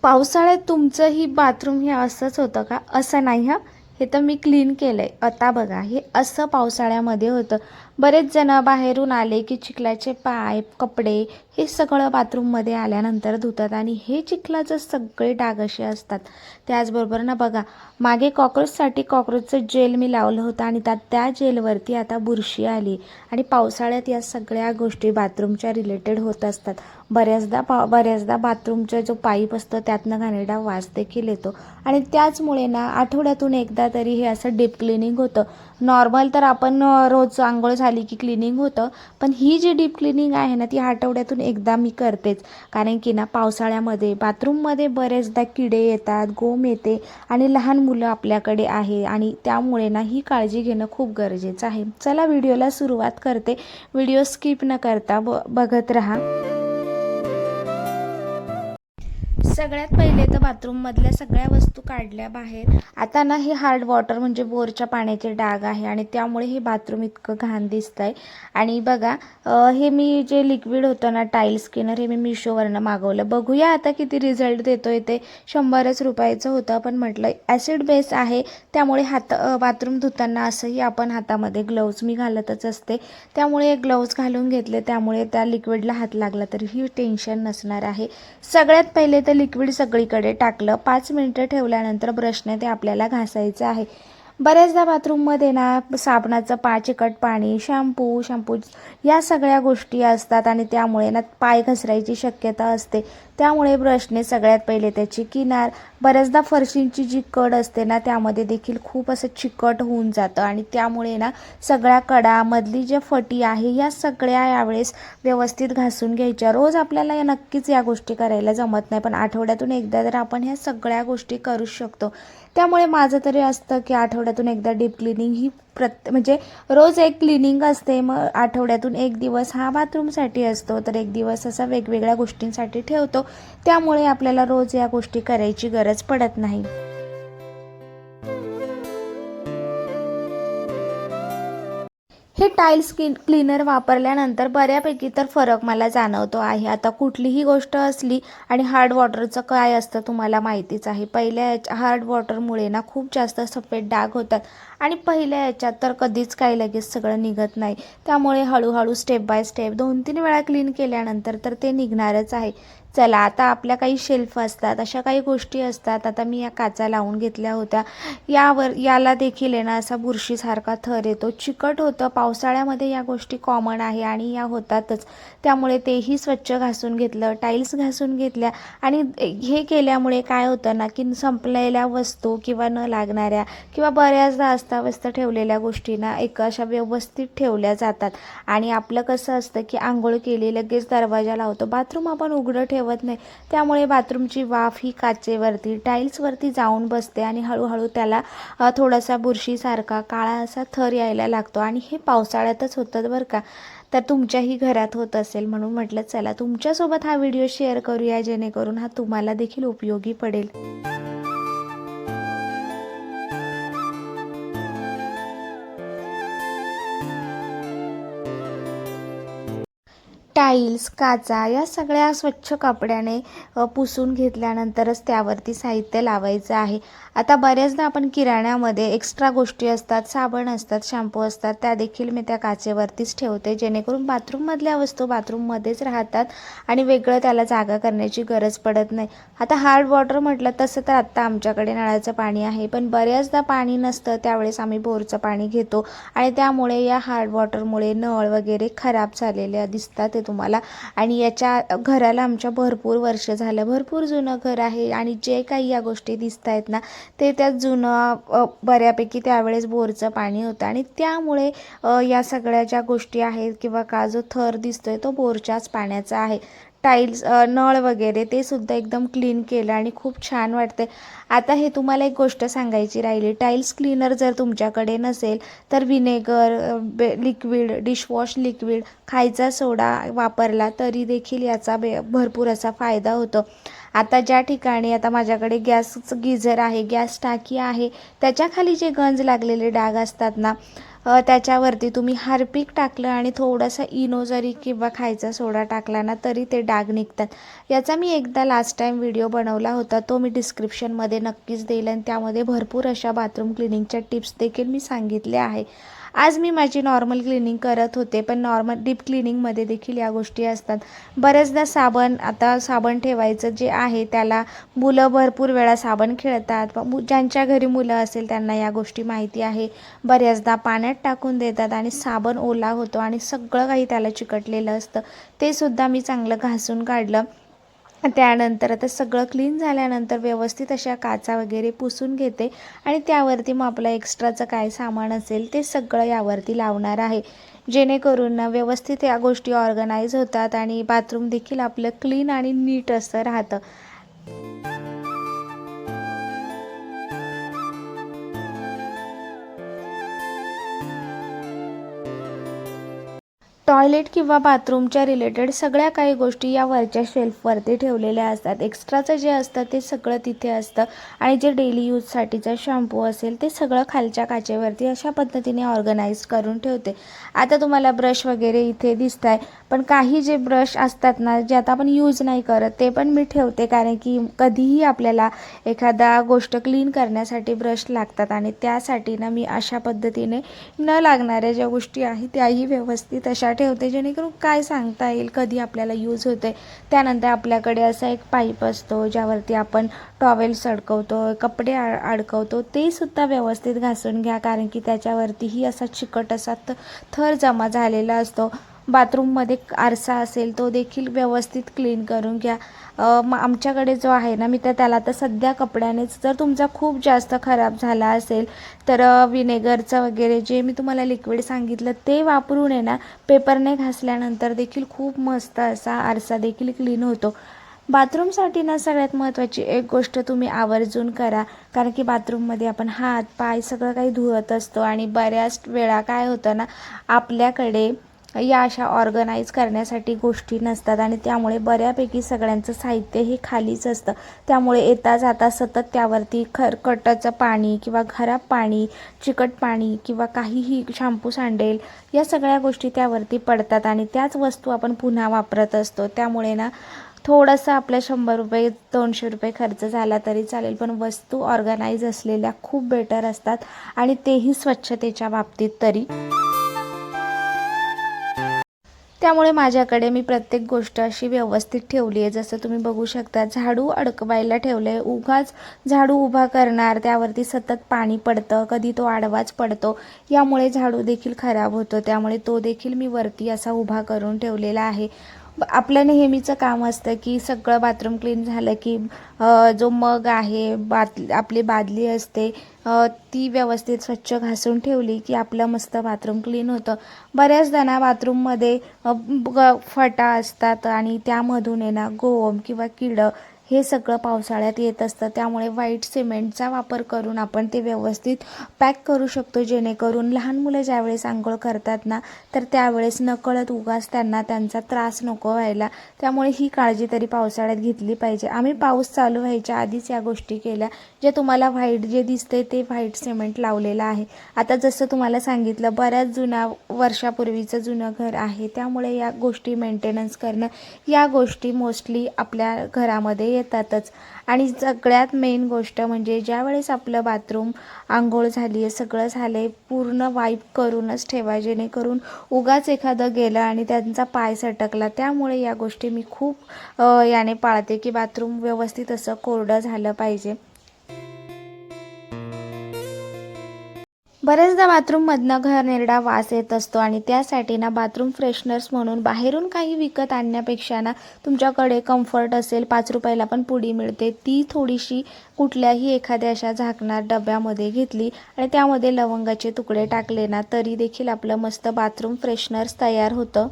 पावसाळ्यात तुमचंही बाथरूम हे असंच होतं का? असं नाही हां. हे तर मी क्लीन केलं आहे. आता बघा हे असं पावसाळ्यामध्ये होतं. बरेच जण बाहेरून आले की चिखलाचे पाय, कपडे हे सगळं बाथरूममध्ये आल्यानंतर धुतात आणि हे चिखलाचे सगळे डाग असे असतात. त्याचबरोबर ना बघा, मागे कॉक्रोचसाठी कॉक्रोचचं जेल मी लावलं होतं आणि त्या जेलवरती आता बुरशी आली आणि पावसाळ्यात या सगळ्या गोष्टी बाथरूमच्या रिलेटेड होत असतात. बऱ्याचदा बाथरूमचा जो पाईप असतो त्यातनं घाणेरडा वास देखील येतो आणि त्याचमुळे ना आठवड्यातून एकदा तरी हे असं डीप क्लिनिंग होतं. नॉर्मल तर आपण रोज अंघोळ झाली की क्लिनिंग होतं, पण ही जी डीप क्लिनिंग आहे ना ती आठवड्यातून एकदा मी करतेच. कारण की ना पावसाळ्यामध्ये बाथरूममध्ये बरेचदा किडे येतात, गोम येते आणि लहान मुलं आपल्याकडे आहे आणि त्यामुळे ना ही काळजी घेणं खूप गरजेचं आहे. चला व्हिडिओला सुरुवात करते. व्हिडिओ स्किप न करता बघत राहा. सगळ्यात पहिले तर बाथरूममधल्या सगळ्या वस्तू काढल्या बाहेर. आता ना हे हार्ड वॉटर म्हणजे बोरच्या पाण्याचे डाग आहे आणि त्यामुळे हे बाथरूम इतकं घाण दिसतं आहे. आणि बघा हे मी जे लिक्विड होतं ना टाईल स्किनर हे मी मिशोवरनं मागवलं. बघूया आता किती रिझल्ट देतो आहे ते. 100च रुपयाचं होतं, पण म्हटलं ॲसिड बेस आहे त्यामुळे बाथरूम धुताना असंही आपण हातामध्ये ग्लोव्ज मी घालतच असते, त्यामुळे ग्लोव्ज घालून घेतले. त्यामुळे त्या लिक्विडला हात लागला तरीही टेन्शन नसणार आहे. सगळ्यात पहिले तर लिक्विड सगळीकडे टाकलं. 5 मिनिटं ठेवल्यानंतर ब्रशने ते आपल्याला घासायचं आहे. बऱ्याचदा बाथरूममध्ये ना साबणाचं चिकट पाणी, शॅम्पू या सगळ्या गोष्टी असतात आणि त्यामुळे ना पाय घसरायची शक्यता असते. त्यामुळे ब्रशने सगळ्यात पहिले त्याची किनार, बऱ्याचदा फरशींची जी कड असते ना त्यामध्ये देखील खूप असं चिकट होऊन जातं आणि त्यामुळे ना सगळ्या कडा, मधली जी फटी आहे या सगळ्या यावेळेस व्यवस्थित घासून घ्यायच्या. रोज आपल्याला नक्कीच या गोष्टी करायला जमत नाही, पण आठवड्यातून एकदा तर आपण ह्या सगळ्या गोष्टी करू शकतो. त्यामुळे माझं तरी असतं की आठवड्यातून एकदा डीप क्लिनिंग ही म्हणजे रोज एक क्लिनिंग असते. मग आठवड्यातून एक दिवस हा बाथरूमसाठी असतो, तर एक दिवस असा वेगवेगळ्या गोष्टींसाठी ठेवतो. त्यामुळे आपल्याला रोज या गोष्टी करायची गरज पडत नाही. हे टाईल्स क्लीनर वापरल्यानंतर बऱ्यापैकी तर फरक मला जाणवतो आहे. आता कुठलीही गोष्ट असली आणि हार्ड वॉटरचं काय असतं तुम्हाला माहितीच आहे. पहिल्या हार्ड वॉटरमुळे ना खूप जास्त सफेद डाग होतात आणि पहिल्या याच्यात तर कधीच काही लगेच सगळं निघत नाही. त्यामुळे हळूहळू स्टेप बाय स्टेप 2-3 वेळा क्लीन केल्यानंतर तर ते निघणारच आहे. चला आता आपल्या काही शेल्फ असतात, अशा काही गोष्टी असतात. आता मी या काचा लावून घेतल्या होत्या. याला देखील आहे ना असा बुरशीसारखा थर येतो, चिकट होतं. पावसाळ्यामध्ये या गोष्टी कॉमन आहे आणि या होतातच. त्यामुळे तेही स्वच्छ घासून घेतलं, टाईल्स घासून घेतल्या आणि हे केल्यामुळे काय होतं ना की संपलेल्या वस्तू किंवा न लागणाऱ्या किंवा बऱ्याचदा अस्ताव्यस्त ठेवलेल्या गोष्टींना एक अशा व्यवस्थित ठेवल्या जातात. आणि आपलं कसं असतं की आंघोळ केली लगेच दरवाजा लावतो, बाथरूम आपण उघडं ठेवत नाही. त्यामुळे बाथरूमची वाफ ही काचेवरती, टाईल्सवरती जाऊन बसते आणि हळूहळू त्याला थोडासा बुरशीसारखा काळा असा थर यायला लागतो आणि हे पावसाळ्यातच होतं बरं का. तर तुमच्याही घरात होत असेल म्हणून म्हटलं चला तुमच्यासोबत हा व्हिडिओ शेअर करूया, जेणेकरून हा तुम्हाला देखील उपयोगी पडेल. टाईल्स, काचा या सगळ्या स्वच्छ कपड्याने पुसून घेतल्यानंतरच त्यावरती साहित्य लावायचं आहे. आता बऱ्याचदा आपण किराण्यामध्ये एक्स्ट्रा गोष्टी असतात, साबण असतात, शॅम्पू असतात, त्या देखील मी त्या काचेवरतीच ठेवते, जेणेकरून बाथरूममधल्या वस्तू बाथरूममध्येच राहतात आणि वेगळं त्याला जागा करण्याची गरज पडत नाही. आता हार्ड वॉटर म्हटलं तसं तर आत्ता आमच्याकडे नळाचं पाणी आहे, पण बऱ्याचदा पाणी नसतं त्यावेळेस आम्ही बोरचं पाणी घेतो आणि त्यामुळे या हार्ड वॉटरमुळे नळ वगैरे खराब झालेले दिसतात ते तुम्हाला. आणि याच्या घराला आमच्या भरपूर वर्ष झालं, भरपूर जुनं घर आहे आणि जे काही या गोष्टी दिसत आहेत ना ते त्यात जुनं बऱ्यापैकी त्यावेळेस बोरचं पाणी होतं आणि त्यामुळे या सगळ्या ज्या गोष्टी आहेत किंवा का जो थर दिसतोय तो बोरच्याच पाण्याचा आहे. टाईल्स, नळ वगैरे ते सुद्धा एकदम क्लीन केलं आणि खूप छान वाटते. आता हे तुम्हाला एक गोष्ट सांगायची राहिली, टाईल्स क्लीनर जर तुमच्याकडे नसेल तर विनेगर, लिक्विड, डिशवॉश लिक्विड, खायचा सोडा वापरला तरी देखील याचा भरपूर असा फायदा होतो. आता ज्या ठिकाणी आता माझ्याकडे गॅस गीझर आहे, गॅस टाकी आहे, त्याच्याखाली जे गंज लागलेले डाग असतात ना त्याच्यावरती तुम्ही हार्पिक टाकलं आणि थोडासा इनो जरी किंवा खायचा सोडा टाकला ना तरी ते डाग निघतात. याचा मी एकदा लास्ट टाईम व्हिडिओ बनवला होता, तो मी डिस्क्रिप्शनमध्ये नक्कीच देईल आणि त्यामध्ये भरपूर अशा बाथरूम क्लिनिंगच्या टिप्स देखील मी सांगितल्या आहे. आज मी माझी नॉर्मल क्लिनिंग करत होते, पण नॉर्मल डीप क्लिनिंगमध्ये देखील या गोष्टी असतात. बऱ्याचदा आता साबण ठेवायचं जे आहे त्याला मुलं भरपूर वेळा साबण खेळतात. ज्यांच्या घरी मुलं असेल त्यांना या गोष्टी माहिती आहे. बऱ्याचदा पाण्यात टाकून देतात आणि साबण ओला होतो आणि सगळं काही त्याला चिकटलेलं असतं. ते सुद्धा मी चांगलं घासून काढलं. त्यानंतर आता सगळं क्लीन झाल्यानंतर व्यवस्थित अशा काचा वगैरे पुसून घेते आणि त्यावरती मग आपलं एक्स्ट्राचं काय सामान असेल ते सगळं यावरती लावणार आहे, जेणेकरून ना व्यवस्थित या गोष्टी ऑर्गनाईज होतात आणि बाथरूम देखील आपलं क्लीन आणि नीट असं राहतं. टॉयलेट किंवा बाथरूमच्या रिलेटेड सगळ्या काही गोष्टी या वरच्या शेल्फवरती ठेवलेल्या असतात. एक्स्ट्राचं जे असतं ते सगळं तिथे असतं आणि जे डेली यूजसाठीचा शॅम्पू असेल ते सगळं खालच्या काचेवरती अशा पद्धतीने ऑर्गनाईज करून ठेवते. आता तुम्हाला ब्रश वगैरे इथे दिसत आहे, पण काही जे ब्रश असतात ना जे आता आपण यूज नाही करत ते पण मी ठेवते, कारण की कधीही आपल्याला एखादा गोष्ट क्लीन करण्यासाठी ब्रश लागतात आणि त्यासाठी ना मी अशा पद्धतीने न लागणाऱ्या ज्या गोष्टी आहेत त्याही व्यवस्थित अशा ठेवते, जेणेकरून काय सांगता येईल कधी आपल्याला यूज होते. त्यानंतर आपल्याकडे असा एक पाईप असतो ज्यावरती आपण टॉवेल्स अडकवतो, कपडे अडकवतो, ते सुद्धा व्यवस्थित घासून घ्या, कारण की त्याच्यावरतीही असा चिकट असा थर जमा झालेला असतो. बाथरूममध्ये आरसा असेल तो देखील व्यवस्थित क्लीन करून घ्या. आमच्याकडे जो आहे ना मी त्याला आता सध्या कपड्यानेच, जर तुमचा खूप जास्त खराब झाला असेल तर विनेगरचं वगैरे जे मी तुम्हाला लिक्विड सांगितलं ते वापरून आहे ना पेपरने घासल्यानंतर देखील खूप मस्त असा आरसा देखील क्लीन होतो. बाथरूमसाठी ना सगळ्यात महत्त्वाची एक गोष्ट तुम्ही आवर्जून करा, कारण की बाथरूममध्ये आपण हात पाय सगळं काही धुवत असतो आणि बऱ्याच वेळा काय होतं ना आपल्याकडे या अशा ऑर्गनाईज करण्यासाठी गोष्टी नसतात आणि त्यामुळे बऱ्यापैकी सगळ्यांचं साहित्य हे खालीच असतं. त्यामुळे येता जाता सतत त्यावरती खरकटाचं पाणी किंवा खराब पाणी, चिकट पाणी किंवा काहीही शॅम्पू सांडेल या सगळ्या गोष्टी त्यावरती पडतात आणि त्याच वस्तू आपण पुन्हा वापरत असतो. त्यामुळे ना थोडंसं आपल्या 100 रुपये 200 रुपये खर्च झाला तरी चालेल, पण वस्तू ऑर्गनाईज असलेल्या खूप बेटर असतात आणि तेही स्वच्छतेच्या बाबतीत तरी. त्यामुळे माझ्याकडे मी प्रत्येक गोष्ट अशी व्यवस्थित ठेवली आहे. जसं तुम्ही बघू शकता झाडू अडकवायला ठेवलं आहे. उगाच झाडू उभा करणार त्यावरती सतत पाणी पडतं, कधी तो आडवाच पडतो, यामुळे झाडू देखील खराब होतो. त्यामुळे तो देखील मी वरती असा उभा करून ठेवलेला आहे. आपलं नेहमीचं काम असतं की सगळं बाथरूम क्लीन झालं की जो मग आहे, आपली बादली असते ती व्यवस्थित स्वच्छ घासून ठेवली की आपलं मस्त बाथरूम क्लीन होतं. बऱ्याचदा ना बाथरूममध्ये फटा असतात आणि त्यामधून आहे ना गोम किंवा किडं हे सगळं पावसाळ्यात येत असतं. त्यामुळे व्हाईट सिमेंटचा वापर करून आपण ते व्यवस्थित पॅक करू शकतो, जेणेकरून लहान मुलं ज्यावेळेस आंघोळ करतात ना तर त्यावेळेस नकळत उगाच त्यांचा त्रास नको व्हायला. त्यामुळे ही काळजी तरी पावसाळ्यात घेतली पाहिजे. आम्ही पाऊस चालू व्हायच्या आधीच या गोष्टी केल्या. जे तुम्हाला व्हाईट जे दिसते ते व्हाईट सिमेंट लावलेलं आहे. आता जसं तुम्हाला सांगितलं बऱ्याच वर्षापूर्वीचं जुनं घर आहे, त्यामुळे या गोष्टी मेंटेनन्स करणं या गोष्टी मोस्टली आपल्या घरामध्ये येतातच. आणि सगळ्यात मेन गोष्ट म्हणजे ज्यावेळेस आपलं बाथरूम आंघोळ झाली आहे, सगळं झालं आहे, पूर्ण वाईप करूनच ठेवा, जेणेकरून उगाच एखादं गेलं आणि त्यांचा पाय सटकला. त्यामुळे या गोष्टी मी खूप याने पाळते की बाथरूम व्यवस्थित असं कोरडं झालं पाहिजे. बऱ्याचदा बाथरूममधनं घाणेरडा वास येत असतो आणि त्यासाठी ना बाथरूम फ्रेशनर्स म्हणून बाहेरून काही विकत आणण्यापेक्षा ना तुमच्याकडे कम्फर्ट असेल, 5 रुपयाला पण पुडी मिळते, ती थोडीशी कुठल्याही एखाद्या अशा झाकणार डब्यामध्ये घेतली आणि त्यामध्ये लवंगाचे तुकडे टाकले ना तरी देखील आपलं मस्त बाथरूम फ्रेशनर्स तयार होतं.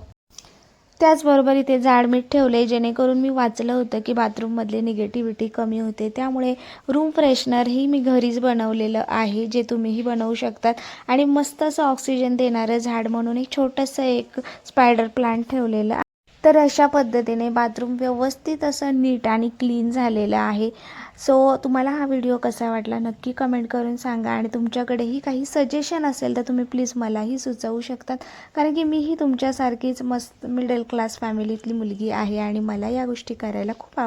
त्याचबरोबर इथे जाड मीठ ठेवले, जेणेकरून मी वाचलं होतं की बाथरूममधली निगेटिव्हिटी कमी होते. त्यामुळे रूम फ्रेशनरही मी घरीच बनवलेलं आहे, जे तुम्हीही बनवू शकतात. आणि मस्त असं ऑक्सिजन देणारं झाड म्हणून एक छोटंसं एक स्पायडर प्लांट ठेवलेलं. तर अशा पद्धतीने बाथरूम व्यवस्थित असं नीट आणि क्लीन झालेलं आहे. सो तुम्हाला हा व्हिडिओ कसा वाटला नक्की कमेंट करून सांगा आणि तुमच्याकडेही काही सजेशन असेल तर तुम्ही प्लीज मलाही सुचवू शकतात, कारण की मीही तुमच्यासारखीच मस्त मिडल क्लास फॅमिलीतली मुलगी आहे आणि मला या गोष्टी करायला खूप